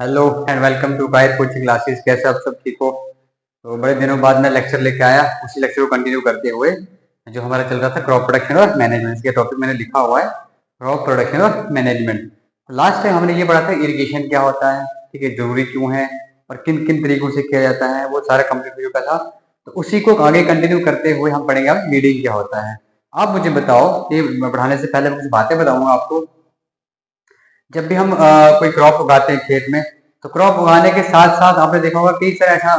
Hello and welcome to कायर coaching classes. कैसे आप सब ठीक हो? तो बड़े दिनों बाद मैं लेक्चर लेके आया, उसी लेक्चर को कंटिन्यू करते हुए जो हमारा चल रहा था क्रॉप प्रोडक्शन और मैनेजमेंट। इसके टॉपिक मैंने लिखा हुआ है क्रॉप प्रोडक्शन और मैनेजमेंट। लास्ट टाइम हमने ये पढ़ा था इरिगेशन क्या होता है, ठीक है, जरूरी क्यों है और किन किन तरीकों से किया जाता है, वो सारा कंप्लीट हो चुका था। तो उसी को आगे कंटिन्यू करते हुए हम पढ़ेंगे अब वीडिंग क्या होता है। आप मुझे बताओ, ये पढ़ाने से पहले मैं कुछ बातें बताऊंगा आपको। जब भी हम कोई क्रॉप उगाते हैं खेत में, तो क्रॉप उगाने के साथ साथ आपने देखा होगा कई सारे ऐसा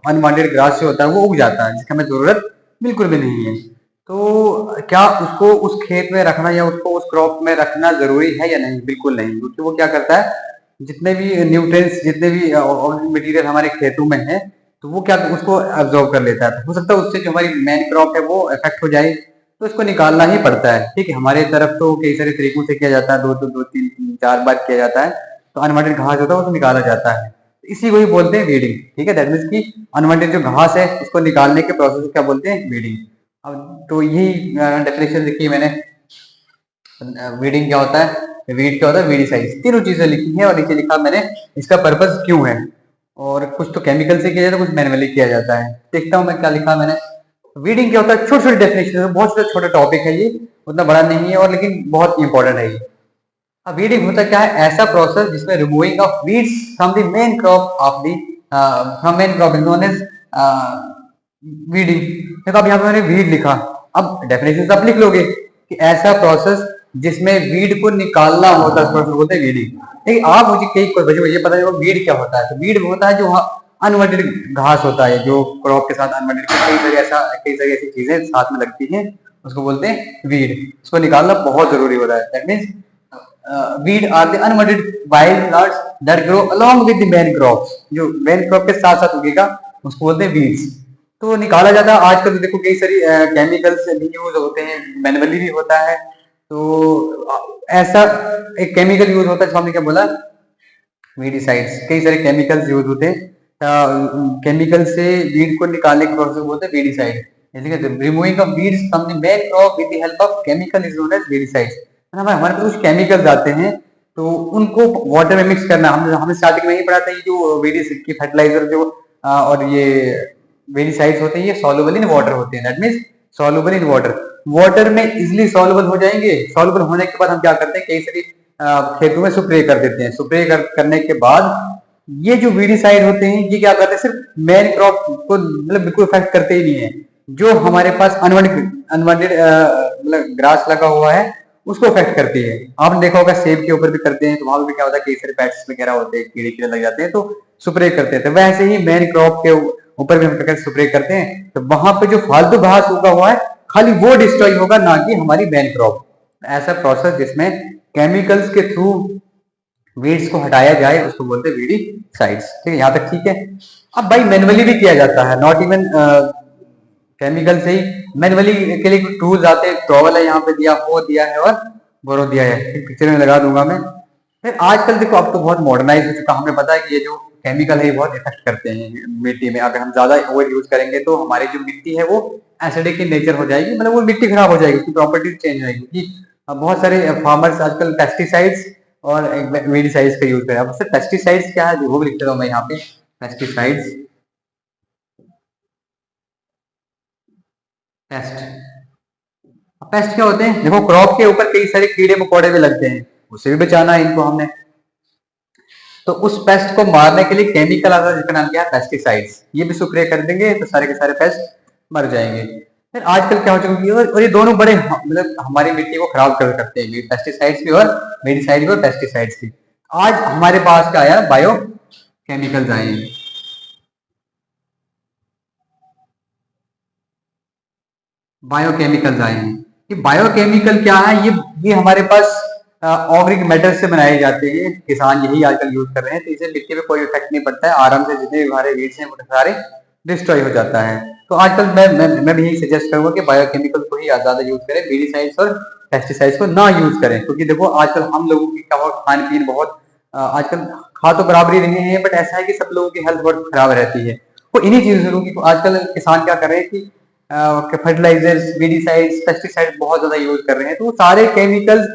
अनवांटेड ग्रास जो होता है वो उग जाता है, जिसकी हमें जरूरत बिल्कुल भी नहीं है। तो क्या उसको उस खेत में रखना या उसको उस क्रॉप में रखना जरूरी है या नहीं? बिल्कुल नहीं, क्योंकि वो क्या करता है, जितने भी न्यूट्रिएंट्स, जितने भी ऑर्गेनिक मटेरियल हमारे खेतों में है, तो वो क्या उसको एब्जॉर्ब कर लेता है। तो हो सकता है उससे जो हमारी मेन क्रॉप है वो इफेक्ट हो जाए, तो इसको निकालना ही पड़ता है। ठीक है, हमारे तरफ तो कई सारे तरीकों से किया जाता है, दो तीन चार बार किया जाता है। तो अनवांटेड घास होता है उसको निकाला जाता है, इसी को ही बोलते हैं वीडिंग। ठीक है, दैट मीन्स की अनवांटेड जो घास है उसको निकालने के प्रोसेस को क्या बोलते हैं? वीडिंग। अब तो यही डेफिनेशन लिखी मैंने। वीडिंग क्या होता है, वीड क्या होता है, वीडिसाइड, तीनों चीजें लिखी है और नीचे लिखा मैंने इसका पर्पस क्यों है। और कुछ तो केमिकल से किया जाता है, कुछ मैनुअली किया जाता है। देखता हूँ मैं क्या लिखा मैंने। वीडिंग क्या होता है, छोटे छोटे डेफिनेशन है, बहुत छोटा छोटा टॉपिक है ये, उतना बड़ा नहीं है और लेकिन बहुत इंपॉर्टेंट है ये। अब वीडिंग होता क्या है, ऐसा प्रोसेस जिसमें removing of weeds from the main crop of the from main crop is known as weeding. देखो अब यहाँ पे मैंने वीड लिखा, अब डेफिनेशन आप लिख लोगे कि ऐसा प्रोसेस जिसमें वीड को निकालना होता है, प्रोसेस बोलते हैं वीडिंग। लेकिन आप मुझे कई बच्चों को ये पता है वो वीड क्या होता है। तो वीड होता है जो अनवांटेड घास होता है, जो क्रॉप के साथ अनवांटेड कई सारी ऐसी चीजें साथ में लगती हैं, उसको बोलते हैं वीड। उसको निकालना बहुत जरूरी होता है। That means weed are the unwanted wild plants that grow along with the main crops. जो मेन क्रॉप के साथ साथ उगेगा उसको बोलते हैं वीड्स। तो निकाला जाता है। आजकल तो देखो कई सारी केमिकल्स भी यूज होते हैं, मैनुअली भी होता है। तो ऐसा एक केमिकल यूज होता है जो हमने क्या बोला, वीडिसाइड्स। कई सारे केमिकल्स यूज होते हैं, केमिकल से वीड को निकालने के प्रोसेस को बोलते हैं weedicide. Removing of weeds from the main crop with the help of chemical is known as weedicides. हमारे पास कुछ केमिकल्स आते हैं, तो उनको वाटर में मिक्स करना। हमने स्टार्टिंग में ही पढ़ा था, ये जो वीडिसाइड की फर्टिलाइजर जो और ये वीडिसाइड्स होते हैं, ये सॉल्युबल इन वाटर होते हैं। That means soluble in water, water में इजिली सॉल्युबल हो जाएंगे। सॉल्युबल होने के बाद हम क्या करते हैं, कई सारी खेतों में स्प्रे कर देते हैं। करने के बाद ये जो वीडिसाइड होते हैं ये क्या करते हैं, सिर्फ मेन क्रॉप को मतलब बिल्कुल इफेक्ट करते ही नहीं है। जो हमारे पास अनवांटेड मतलब ग्रास लगा हुआ है उसको इफेक्ट करती है। आपने देखा होगा सेब के ऊपर भी करते हैं, तो वहां भी क्या होता है, कई सारे पेस्ट्स वगैरह होते हैं, कीड़े कीड़े लग जाते हैं, तो स्प्रे करते हैं। तो वैसे ही मेन क्रॉप के ऊपर भी हम स्प्रे करते हैं, तो वहां पे जो फालतू घास उगा हुआ है खाली वो डिस्ट्रॉय होगा, ना कि हमारी मेन क्रॉप। ऐसा प्रोसेस जिसमें केमिकल्स के थ्रू वीड्स को हटाया जाए उसको बोलते हैं वीडिसाइड्स। ठीक है, यहाँ तक ठीक है। अब भाई मैनुअली भी किया जाता है, नॉट इवन केमिकल से ही। मैनुअली के लिए टूल्स आते हैं, ट्रॉवल है यहाँ पे दिया, वो दिया है और बोरो दिया है, पिक्चर में लगा दूंगा मैं। फिर आजकल देखो अब तो बहुत मॉडर्नाइज हो चुका, हमें पता है कि ये जो केमिकल है बहुत इफेक्ट करते हैं मिट्टी में। अगर हम ज्यादा ओवर यूज करेंगे तो हमारी जो मिट्टी है वो एसिडिक in नेचर हो जाएगी, मतलब वो मिट्टी खराब हो जाएगी, उसकी प्रॉपर्टीज चेंज हो जाएगी। क्योंकि बहुत सारे फार्मर्स आजकल पेस्टिसाइड्स और वीडिसाइड्स का यूज करें। अब पेस्टिसाइड्स क्या है वो भी लिख देता हूँ मैं यहाँ पे, पेस्टिसाइड्स, पेस्ट। पेस्ट क्या होते हैं, देखो क्रॉप के ऊपर कई सारे कीड़े मकोड़े भी लगते हैं, उसे भी बचाना है इनको हमने। तो उस पेस्ट को मारने के लिए केमिकल आता है जिसका नाम क्या है, पेस्टिसाइड्स। ये भी स्प्रे कर देंगे तो सारे के सारे पेस्ट मर जाएंगे। फिर आजकल क्या हो चुका है, और ये दोनों बड़े मतलब हमारी मिट्टी को खराब कर सकते हैं, पेस्टिसाइड्स भी और मेडिसाइड भी और पेस्टिसाइड्स भी। आज हमारे पास क्या आया, बायो केमिकल्स आए हैं। बायोकेमिकल्स आए हैं। ये बायोकेमिकल क्या है, ये हमारे पास ऑर्गेनिक मैटर से बनाए जाते हैं, किसान यही आजकल यूज कर रहे हैं। तो इसे मिट्टी पे कोई इफेक्ट नहीं पड़ता है, आराम से जितने भी हमारे वीड्स हैं वो सारे डिस्ट्रॉय हो जाता है। तो आजकल मैं भी यही सजेस्ट करूंगा कि बायोकेमिकल को ही ज्यादा यूज करें, वीडिसाइड्स और पेस्टिसाइड्स को ना यूज करें। क्योंकि देखो आजकल हम लोगों की क्या खान पीन बहुत आजकल खा तो बराबर ही रहे हैं, बट ऐसा है कि सब लोगों की हेल्थ बहुत खराब रहती है। वो इन्हीं चीजों की आजकल किसान क्या कर रहे हैं कि फर्टिलाइजर्स, वीडिसाइड्स, पेस्टिसाइड बहुत ज्यादा यूज कर रहे हैं। तो वो सारे केमिकल्स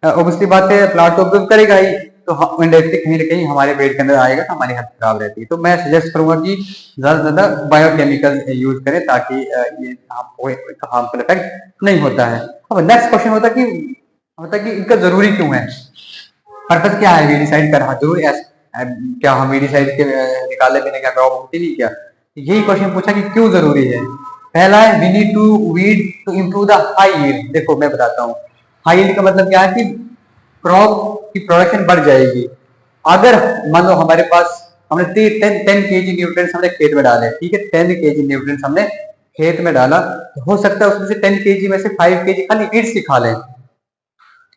ऑब्वियसली बात है प्लांट तो ऑब्जर्व करेगा ही, तो इनडायरेक्टली कहीं ना कहीं हमारे पेट के अंदर आएगा तो हमारी हेल्थ खराब रहती है। तो मैं सजेस्ट करूंगा कि ज्यादा से ज्यादा बायोकेमिकल यूज करें ताकि ये आपको हार्मफुल इफेक्ट नहीं होता है। अब नेक्स्ट क्वेश्चन होता है कि इनका जरूरी क्यों है, पर्पज क्या है वीडिसाइड का जरूर क्या हम वीडिसाइड के निकाले बिना क्या क्रॉप होती नहीं क्या, यही क्वेश्चन पूछा कि क्यों जरूरी है। पहला है we need to weed to improve the high yield. देखो मैं बताता हूँ, हाई यील्ड का मतलब क्या है कि क्रॉप की प्रोडक्शन बढ़ जाएगी। अगर मान लो हमारे पास हमने 10 केजी न्यूट्रिएंट्स हमने खेत में डाले, ठीक है, 10 केजी न्यूट्रिएंट्स हमने खेत में डाला, तो हो सकता है उसमें से 10 केजी में से 5 केजी खाली वीड्स ही खा लें,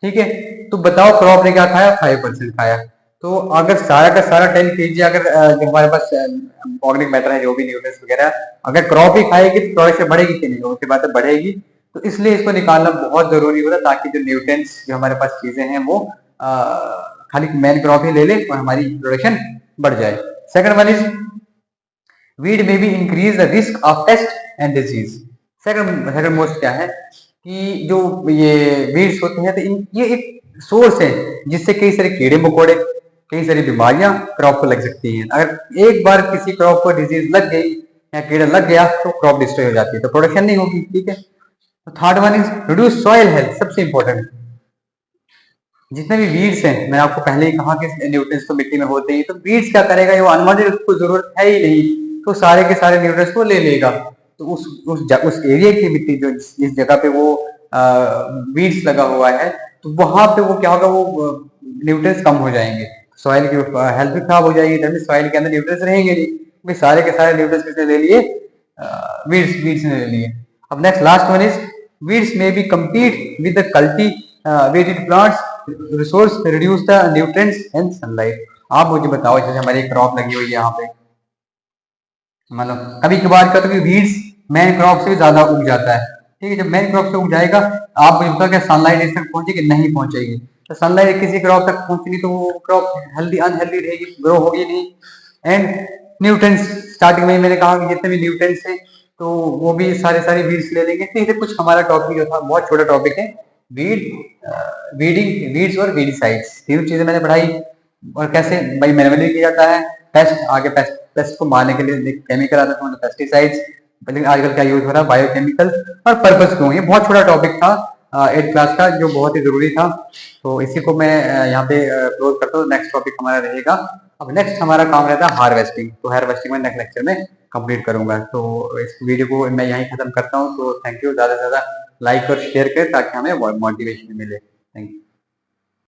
ठीक है। तो बताओ क्रॉप ने क्या खाया, 5% खाया। तो अगर सारा का सारा 10 केजी अगर जो हमारे पास ऑर्गेनिक मैटर है, जो भी न्यूट्रिएंट्स वगैरह, अगर क्रॉप ही खाएगी तो प्रोडक्शन बढ़ेगी कि नहीं, उसके बाद बढ़ेगी। तो इसलिए इसको निकालना बहुत जरूरी होता है ताकि जो न्यूट्रिएंट्स जो हमारे पास चीजें हैं वो खाली मेन क्रॉप ही ले ले और हमारी प्रोडक्शन बढ़ जाए। Second one is weed may be increase the risk of paste and disease. Second most क्या है कि जो ये वीड्स होते हैं तो ये एक सोर्स है जिससे कई सारे कीड़े मकोड़े, कई सारी बीमारियां क्रॉप को लग सकती हैं। अगर एक बार किसी क्रॉप को डिजीज लग गई या कीड़ा लग गया तो क्रॉप डिस्ट्रॉय हो जाती है, तो प्रोडक्शन नहीं होगी, ठीक है। तो third one is reduce soil health, सबसे इंपॉर्टेंट। जितने भी वीड्स हैं, मैंने आपको पहले ही कहा कि न्यूट्रिएंट्स तो मिट्टी में होते ही, तो वीड्स क्या करेगा, ये अनवांटेड, उसको जरूरत है ही नहीं, तो सारे के सारे न्यूट्रिएंट्स को ले लेगा। तो उस एरिया की मिट्टी जो जिस जगह पे वो वीड्स लगा हुआ है, तो वहां पे वो क्या होगा, वो न्यूट्रिएंट्स कम हो जाएंगे, सॉइल की हेल्थ भी खराब हो जाएगी, तभी सॉइल के अंदर न्यूट्रिएंट्स रहेंगे नहीं, क्योंकि सारे के सारे न्यूट्रिएंट्स किसने ले लिए, वीड्स ने ले लिए। अब next last one is weeds may be compete with the cultivated plants resource reduce the nutrients and sunlight। आप मुझे बताओ, जैसे हमारी क्रॉप लगी हुई है यहाँ पे, मतलब कभी कभार क्या होता है कि वीड्स मेन क्रॉप से भी ज्यादा उग जाता है, ठीक है। जब मेन क्रॉप से उग जाएगा, आप मुझे बताओ क्या सनलाइट इस तक पहुंचेगी, नहीं पहुंचेगी। तो सनलाइट किसी क्रॉप तक पहुंचेगी तो वो क्रॉप हेल्दी अनहेल्दी रहेगी, ग्रो होगी नहीं। एंड न्यूट्रिएंट्स, स्टार्टिंग में मैंने कहा कि जितने भी न्यूट्रिएंट्स हैं तो वो भी सारे वीड्स ले लेंगे। ठीक है, कुछ हमारा टॉपिक जो था बहुत छोटा टॉपिक है, वीड्स और वीडिसाइड्स, तीनों चीजें मैंने पढ़ाई। और कैसे भाई मैनुअली किया जाता है, पेस्ट को मारने के लिए केमिकल आता था, मतलब पेस्टिसाइड्स, लेकिन आजकल क्या यूज हो रहा है, बायोकेमिकल। और पर्पस क्यों, ये बहुत छोटा टॉपिक था 8th क्लास का, जो बहुत ही जरूरी था। तो इसी को मैं यहाँ पे क्लोज करता हूँ। नेक्स्ट टॉपिक हमारा रहेगा, अब नेक्स्ट हमारा काम रहता है हार्वेस्टिंग। तो हार्वेस्टिंग में नेक्स्ट लेक्चर में कंप्लीट करूंगा। तो इस वीडियो को मैं यहीं खत्म करता हूँ। तो थैंक यू, ज्यादा से ज्यादा लाइक और शेयर करें ताकि हमें मोटिवेशन मिले। Thank you.